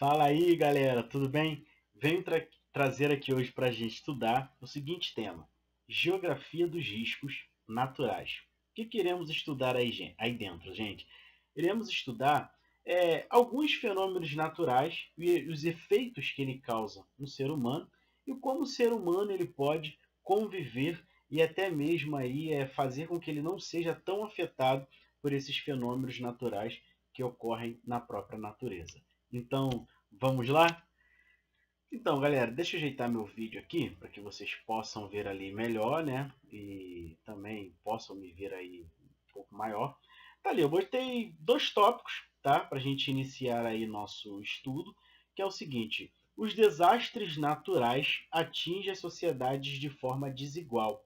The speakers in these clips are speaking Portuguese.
Fala aí, galera, tudo bem? Venho trazer aqui hoje para a gente estudar o seguinte tema: Geografia dos riscos naturais. O que queremos estudar aí dentro, gente? Iremos estudar alguns fenômenos naturais e os efeitos que ele causa no ser humano e como o ser humano ele pode conviver e até mesmo aí fazer com que ele não seja tão afetado por esses fenômenos naturais que ocorrem na própria natureza. Então, vamos lá? Então, galera, deixa eu ajeitar meu vídeo aqui para que vocês possam ver ali melhor, né? E também possam me ver aí um pouco maior. Tá ali, eu botei dois tópicos, tá? Para a gente iniciar aí nosso estudo, que é o seguinte: os desastres naturais atingem as sociedades de forma desigual,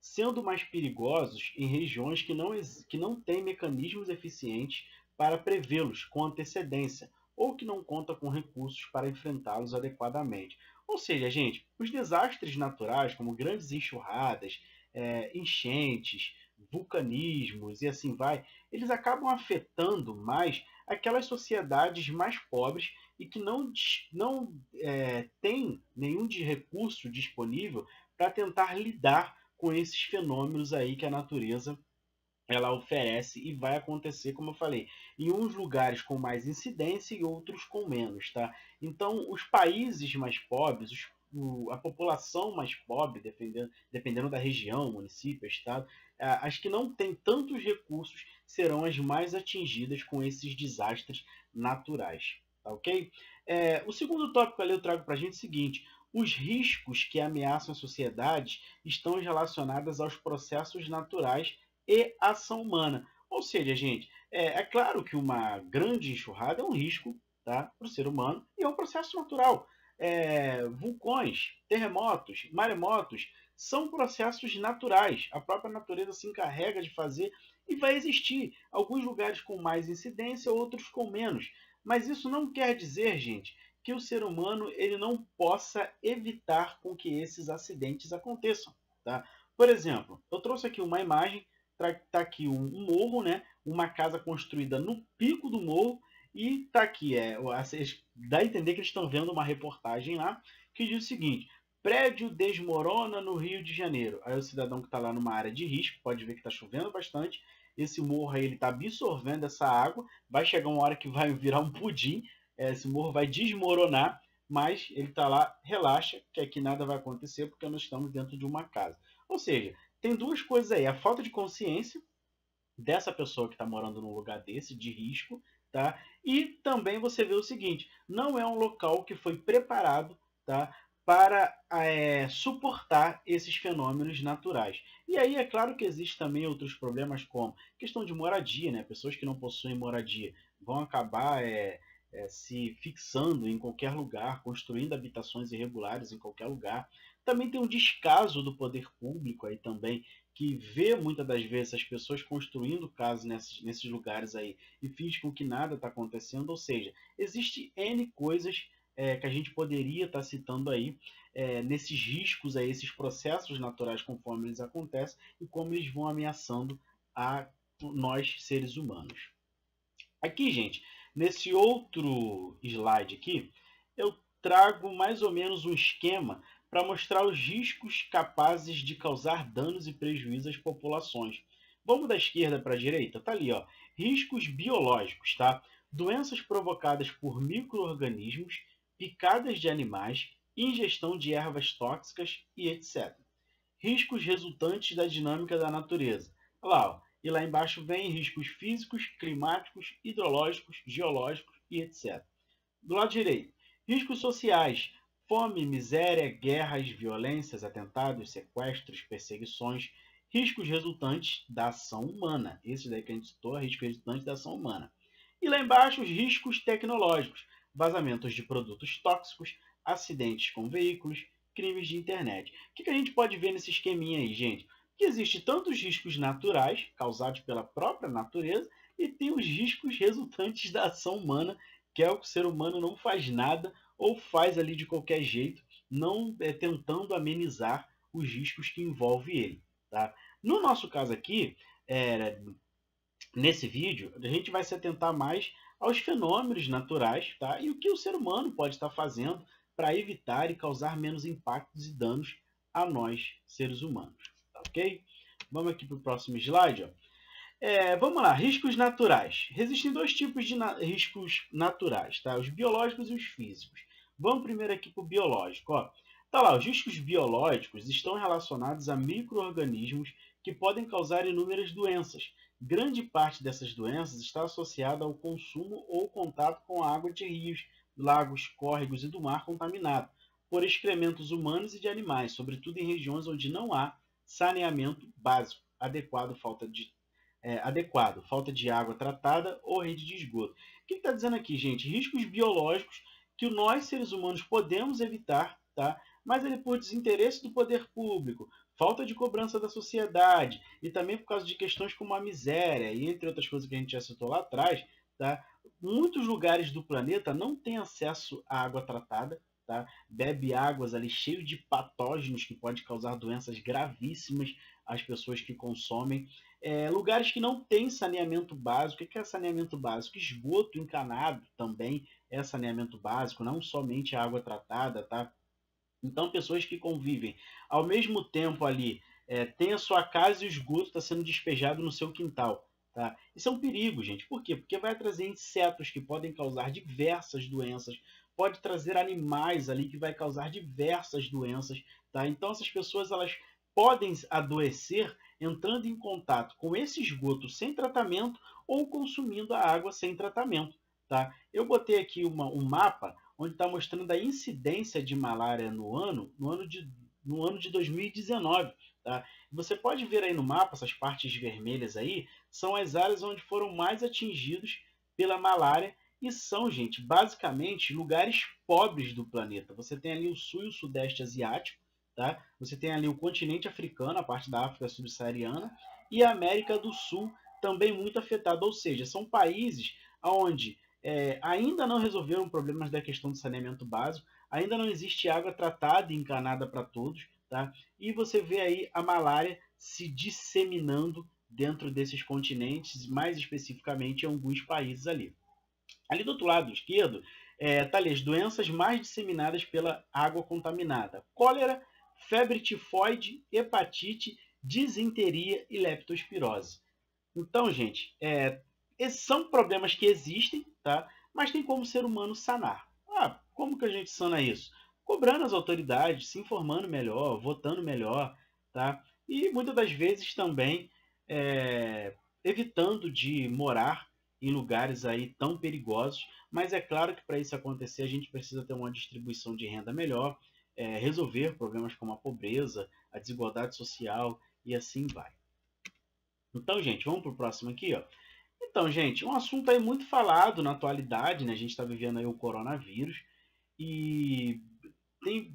sendo mais perigosos em regiões que não têm mecanismos eficientes para prevê-los com antecedência ou que não conta com recursos para enfrentá-los adequadamente. Ou seja, gente, os desastres naturais, como grandes enxurradas, enchentes, vulcanismos e assim vai, eles acabam afetando mais aquelas sociedades mais pobres e que não têm nenhum de recurso disponível para tentar lidar com esses fenômenos aí que a natureza ela oferece e vai acontecer, como eu falei, em uns lugares com mais incidência e outros com menos, tá? Então, os países mais pobres, a população mais pobre, dependendo da região, município, estado, as que não têm tantos recursos serão as mais atingidas com esses desastres naturais, tá ok? O segundo tópico ali eu trago para a gente o seguinte: os riscos que ameaçam a sociedade estão relacionados aos processos naturais e ação humana. Ou seja, gente, é claro que uma grande enxurrada é um risco, tá, para o ser humano e é um processo natural. Vulcões, terremotos, maremotos são processos naturais. A própria natureza se encarrega de fazer e vai existir alguns lugares com mais incidência, outros com menos. Mas isso não quer dizer, gente, que o ser humano ele não possa evitar com que esses acidentes aconteçam, tá? Por exemplo, eu trouxe aqui uma imagem. Tá aqui um morro, né? Uma casa construída no pico do morro e tá aqui dá a entender que eles estão vendo uma reportagem lá que diz o seguinte: prédio desmorona no Rio de Janeiro. Aí o cidadão que está lá numa área de risco pode ver que está chovendo bastante. Esse morro aí ele está absorvendo essa água. Vai chegar uma hora que vai virar um pudim. Esse morro vai desmoronar, mas ele está lá, relaxa, que aqui nada vai acontecer porque nós estamos dentro de uma casa. Ou seja, tem duas coisas aí: a falta de consciência dessa pessoa que está morando num lugar desse, de risco, tá? E também você vê o seguinte: não é um local que foi preparado, tá, para suportar esses fenômenos naturais. E aí é claro que existe também outros problemas, como questão de moradia, né? Pessoas que não possuem moradia vão acabar se fixando em qualquer lugar, construindo habitações irregulares em qualquer lugar. Também tem um descaso do poder público aí também, que vê muitas das vezes as pessoas construindo casas nesses lugares aí e finge com que nada está acontecendo. Ou seja, existe N coisas que a gente poderia estar citando aí nesses riscos, aí, esses processos naturais conforme eles acontecem e como eles vão ameaçando a nós seres humanos. Aqui, gente, nesse outro slide aqui, eu trago mais ou menos um esquema para mostrar os riscos capazes de causar danos e prejuízos às populações. Vamos da esquerda para a direita? Tá ali, ó. Riscos biológicos, tá? Doenças provocadas por micro-organismos, picadas de animais, ingestão de ervas tóxicas e etc. Riscos resultantes da dinâmica da natureza. Olha lá, ó. E lá embaixo vem riscos físicos, climáticos, hidrológicos, geológicos e etc. Do lado direito, riscos sociais: fome, miséria, guerras, violências, atentados, sequestros, perseguições. Riscos resultantes da ação humana. Esse daí que a gente citou, riscos resultantes da ação humana. E lá embaixo, os riscos tecnológicos: vazamentos de produtos tóxicos, acidentes com veículos, crimes de internet. O que a gente pode ver nesse esqueminha aí, gente? Que existe tanto os riscos naturais, causados pela própria natureza, e tem os riscos resultantes da ação humana, que é o que o ser humano não faz nada ou faz ali de qualquer jeito, não tentando amenizar os riscos que envolve ele. Tá? No nosso caso aqui, nesse vídeo, a gente vai se atentar mais aos fenômenos naturais, tá? E o que o ser humano pode estar fazendo para evitar e causar menos impactos e danos a nós, seres humanos. Tá ok? Vamos aqui para o próximo slide. Ó. Vamos lá, riscos naturais. Existem dois tipos de riscos naturais, tá? Os biológicos e os físicos. Vamos primeiro aqui para o biológico. Ó. Tá lá, os riscos biológicos estão relacionados a micro-organismos que podem causar inúmeras doenças. Grande parte dessas doenças está associada ao consumo ou contato com a água de rios, lagos, córregos e do mar contaminado por excrementos humanos e de animais, sobretudo em regiões onde não há saneamento básico adequado, falta de água tratada ou rede de esgoto. O que está dizendo aqui, gente? Riscos biológicos que nós, seres humanos, podemos evitar, tá? Mas ele por desinteresse do poder público, falta de cobrança da sociedade e também por causa de questões como a miséria e entre outras coisas que a gente já citou lá atrás, tá? Muitos lugares do planeta não têm acesso à água tratada, tá? Bebe águas ali cheio de patógenos que pode causar doenças gravíssimas às pessoas que consomem. Lugares que não têm saneamento básico. O que é saneamento básico? Esgoto encanado também é saneamento básico, não somente a água tratada, tá? Então, pessoas que convivem ao mesmo tempo ali, tem a sua casa e o esgoto está sendo despejado no seu quintal. Tá? Isso é um perigo, gente. Por quê? Porque vai trazer insetos que podem causar diversas doenças, pode trazer animais ali que vai causar diversas doenças. Tá? Então, essas pessoas elas podem adoecer entrando em contato com esse esgoto sem tratamento ou consumindo a água sem tratamento. Tá? Eu botei aqui um mapa onde está mostrando a incidência de malária no ano de 2019. Tá? Você pode ver aí no mapa, essas partes vermelhas aí, são as áreas onde foram mais atingidos pela malária e são, gente, basicamente lugares pobres do planeta. Você tem ali o sul e o sudeste asiático, tá? Você tem ali o continente africano, a parte da África subsaariana, e a América do Sul também muito afetada. Ou seja, são países onde ainda não resolveram problemas da questão do saneamento básico, ainda não existe água tratada e encanada para todos, tá? E você vê aí a malária se disseminando dentro desses continentes, mais especificamente em alguns países ali. Ali do outro lado esquerdo, tá ali as doenças mais disseminadas pela água contaminada: cólera, febre tifoide, hepatite, disenteria e leptospirose. Então, gente, esses são problemas que existem, tá? Mas tem como o ser humano sanar. Como que a gente sana isso? Cobrando as autoridades, se informando melhor, votando melhor, tá? E muitas das vezes também evitando de morar em lugares aí tão perigosos. Mas é claro que para isso acontecer a gente precisa ter uma distribuição de renda melhor, resolver problemas como a pobreza, a desigualdade social e assim vai. Então, gente, vamos para o próximo aqui, ó. Então, gente, um assunto aí muito falado na atualidade, né? A gente está vivendo aí o coronavírus e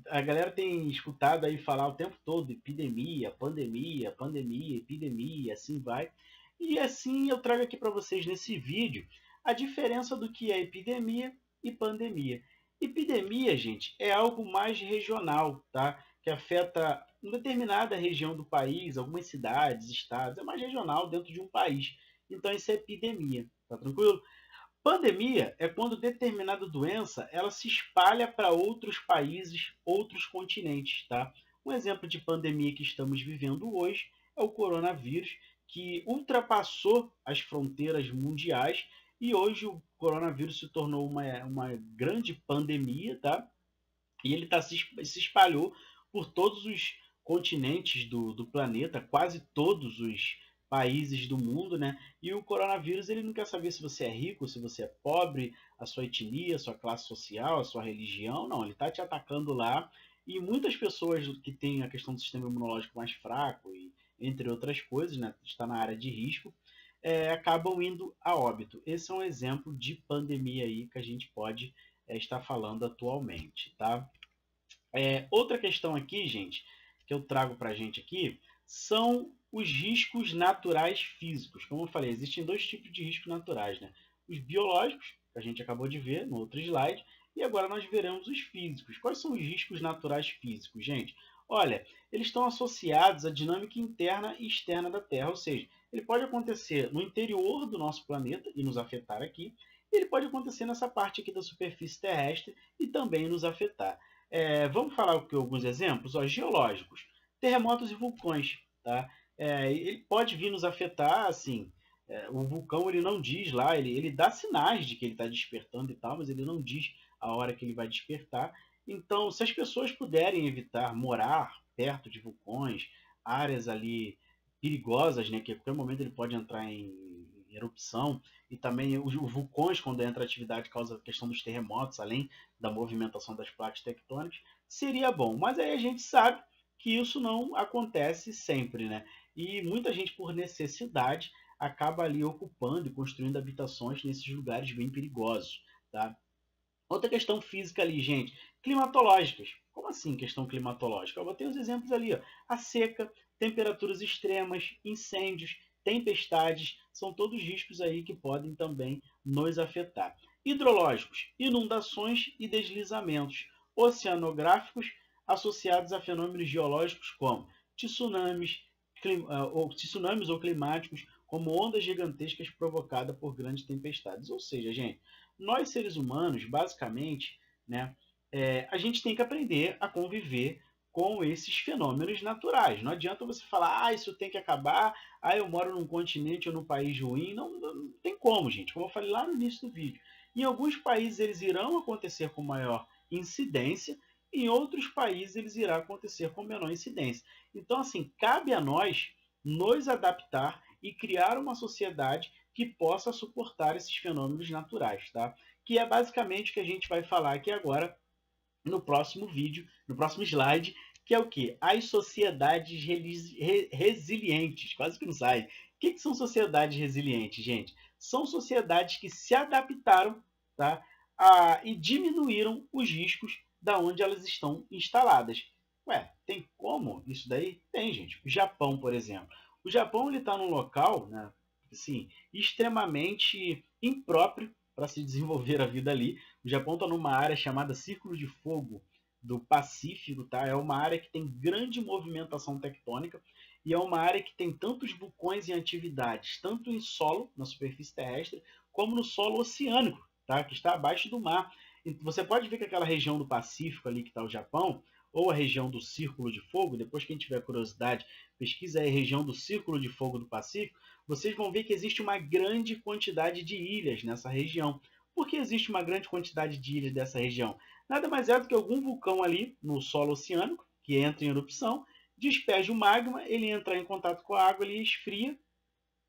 a galera tem escutado aí falar o tempo todo epidemia, pandemia, pandemia, epidemia, assim vai. E assim eu trago aqui para vocês nesse vídeo a diferença do que é epidemia e pandemia. Epidemia, gente, é algo mais regional, tá? Que afeta uma determinada região do país, algumas cidades, estados, é mais regional dentro de um país. Então isso é epidemia, tá tranquilo? Pandemia é quando determinada doença ela se espalha para outros países, outros continentes, tá? Um exemplo de pandemia que estamos vivendo hoje é o coronavírus, que ultrapassou as fronteiras mundiais e hoje o coronavírus se tornou uma grande pandemia, tá? E ele se espalhou por todos os continentes do planeta, quase todos os países do mundo, né? E o coronavírus ele não quer saber se você é rico, se você é pobre, a sua etnia, a sua classe social, a sua religião, não. Ele está te atacando lá e muitas pessoas que têm a questão do sistema imunológico mais fraco e entre outras coisas, né? Está na área de risco, acabam indo a óbito. Esse é um exemplo de pandemia aí que a gente pode estar falando atualmente, tá? Outra questão aqui, gente, que eu trago para a gente aqui, são os riscos naturais físicos. Como eu falei, existem dois tipos de riscos naturais, né? Os biológicos, que a gente acabou de ver no outro slide, e agora nós veremos os físicos. Quais são os riscos naturais físicos, gente? Olha, eles estão associados à dinâmica interna e externa da Terra, ou seja, ele pode acontecer no interior do nosso planeta e nos afetar aqui, ele pode acontecer nessa parte aqui da superfície terrestre e também nos afetar. Vamos falar aqui alguns exemplos, ó, geológicos, terremotos e vulcões, tá? Ele pode vir nos afetar, assim, o vulcão ele não diz lá, ele dá sinais de que ele está despertando e tal, mas ele não diz a hora que ele vai despertar. Então, se as pessoas puderem evitar morar perto de vulcões, áreas ali perigosas, né, que a qualquer momento ele pode entrar em erupção, e também os vulcões, quando entra a atividade, causa a questão dos terremotos, além da movimentação das placas tectônicas, seria bom. Mas aí a gente sabe que isso não acontece sempre, né? E muita gente, por necessidade, acaba ali ocupando e construindo habitações nesses lugares bem perigosos, tá? Outra questão física ali, gente, climatológicas. Como assim questão climatológica? Eu botei os exemplos ali, ó. A seca, temperaturas extremas, incêndios, tempestades, são todos riscos aí que podem também nos afetar. Hidrológicos, inundações e deslizamentos. Oceanográficos, associados a fenômenos geológicos como tsunamis, tsunamis ou climáticos, como ondas gigantescas provocadas por grandes tempestades. Ou seja, gente, nós seres humanos, basicamente, né, a gente tem que aprender a conviver com esses fenômenos naturais. Não adianta você falar, isso tem que acabar, eu moro num continente ou num país ruim. Não, não tem como, gente. Como eu falei lá no início do vídeo. Em alguns países eles irão acontecer com maior incidência, em outros países eles irão acontecer com menor incidência. Então, assim, cabe a nós nos adaptar e criar uma sociedade que possa suportar esses fenômenos naturais, tá? Que é basicamente o que a gente vai falar aqui agora no próximo vídeo, no próximo slide, que é o que? As sociedades resilientes. Quase que não sai. O que são sociedades resilientes, gente? São sociedades que se adaptaram, tá? E diminuíram os riscos da onde elas estão instaladas. Ué, tem como isso daí? Tem, gente. O Japão, por exemplo. O Japão está num local, né, assim, extremamente impróprio para se desenvolver a vida ali. O Japão está numa área chamada Círculo de Fogo do Pacífico, tá? É uma área que tem grande movimentação tectônica e é uma área que tem tantos vulcões em atividades, tanto em solo, na superfície terrestre, como no solo oceânico, tá? Que está abaixo do mar. E você pode ver que aquela região do Pacífico ali que está o Japão, ou a região do Círculo de Fogo, depois quem tiver curiosidade, pesquisa aí a região do Círculo de Fogo do Pacífico, vocês vão ver que existe uma grande quantidade de ilhas nessa região. Por que existe uma grande quantidade de ilhas dessa região? Nada mais é do que algum vulcão ali no solo oceânico, que entra em erupção, despeja o magma, ele entra em contato com a água, ele esfria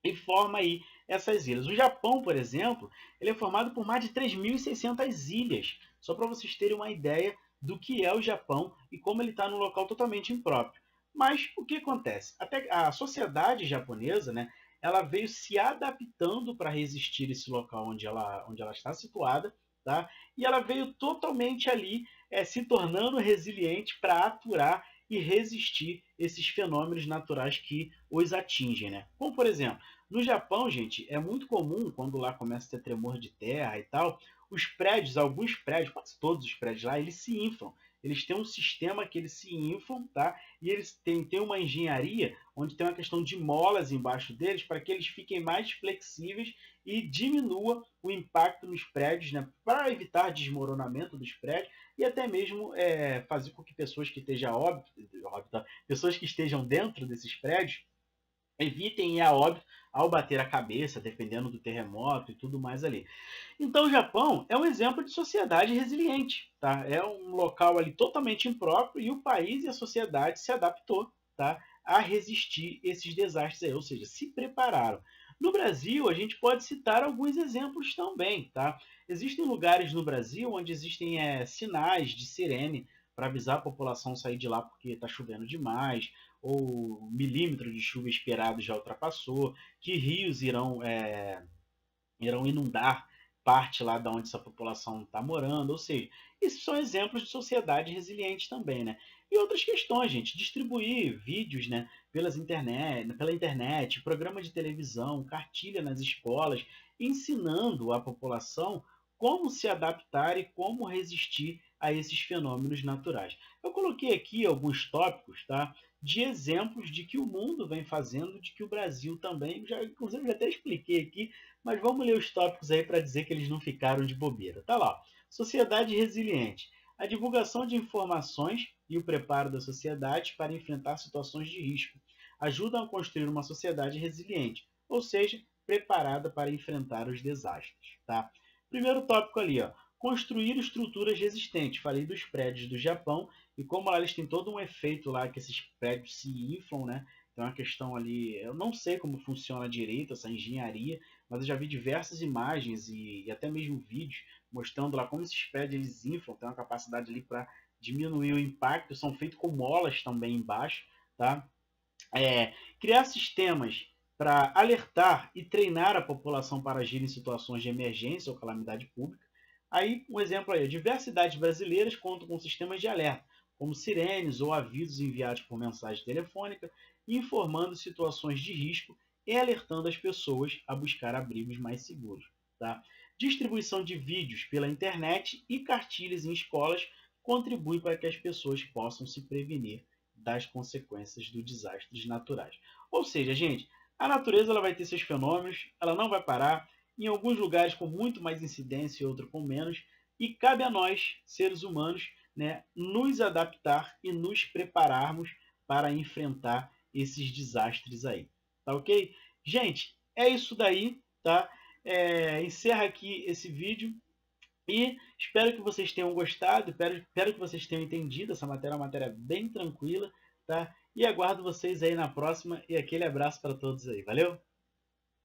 e forma aí essas ilhas. O Japão, por exemplo, ele é formado por mais de 3.600 ilhas, só para vocês terem uma ideia do que é o Japão e como ele está num local totalmente impróprio. Mas o que acontece? Até a sociedade japonesa, né, ela veio se adaptando para resistir esse local onde ela está situada, tá? E ela veio totalmente ali se tornando resiliente para aturar e resistir esses fenômenos naturais que os atingem, né? Como, por exemplo, no Japão, gente, é muito comum, quando lá começa a ter tremor de terra e tal, os prédios, alguns prédios, quase todos os prédios lá, eles se inflam. Eles têm um sistema que eles se inflam, tá? E eles têm uma engenharia onde tem uma questão de molas embaixo deles para que eles fiquem mais flexíveis e diminua o impacto nos prédios, né? Para evitar desmoronamento dos prédios e até mesmo fazer com que pessoas que estejam pessoas que estejam dentro desses prédios evitem ir a óbito ao bater a cabeça, dependendo do terremoto e tudo mais ali. Então o Japão é um exemplo de sociedade resiliente, tá? É um local ali totalmente impróprio e o país e a sociedade se adaptou, tá? A resistir esses desastres aí, ou seja, se prepararam. No Brasil, a gente pode citar alguns exemplos também, tá? Existem lugares no Brasil onde existem sinais de sirene para avisar a população sair de lá porque está chovendo demais, ou o milímetro de chuva esperado já ultrapassou, que rios irão inundar parte lá da onde essa população está morando, ou seja, esses são exemplos de sociedade resiliente também, né? E outras questões, gente, distribuir vídeos, né, pela internet, programa de televisão, cartilha nas escolas, ensinando a população como se adaptar e como resistir a esses fenômenos naturais. Eu coloquei aqui alguns tópicos, tá, de exemplos de que o mundo vem fazendo, de que o Brasil também, inclusive já até expliquei aqui, mas vamos ler os tópicos aí para dizer que eles não ficaram de bobeira. Tá lá, sociedade resiliente. A divulgação de informações e o preparo da sociedade para enfrentar situações de risco ajudam a construir uma sociedade resiliente, ou seja, preparada para enfrentar os desastres. Tá? Primeiro tópico ali, ó, construir estruturas resistentes. Falei dos prédios do Japão e como lá eles têm todo um efeito lá que esses prédios se inflam, né? Tem uma questão ali, eu não sei como funciona direito essa engenharia, mas eu já vi diversas imagens e até mesmo vídeos mostrando lá como esses prédios eles inflam, tem uma capacidade ali para diminuir o impacto, são feitos com molas também embaixo, tá? Criar sistemas para alertar e treinar a população para agir em situações de emergência ou calamidade pública. Aí, um exemplo aí, diversas cidades brasileiras contam com sistemas de alerta, como sirenes ou avisos enviados por mensagem telefônica, informando situações de risco e alertando as pessoas a buscar abrigos mais seguros. Tá? Distribuição de vídeos pela internet e cartilhas em escolas contribui para que as pessoas possam se prevenir das consequências dos desastres naturais. Ou seja, gente, a natureza ela vai ter seus fenômenos, ela não vai parar, em alguns lugares com muito mais incidência e outros com menos, e cabe a nós, seres humanos, né, nos adaptar e nos prepararmos para enfrentar esses desastres aí. Tá ok? Gente, é isso daí, tá? Encerra aqui esse vídeo. E espero que vocês tenham gostado, espero que vocês tenham entendido. Essa matéria é uma matéria bem tranquila, tá? E aguardo vocês aí na próxima e aquele abraço para todos aí. Valeu?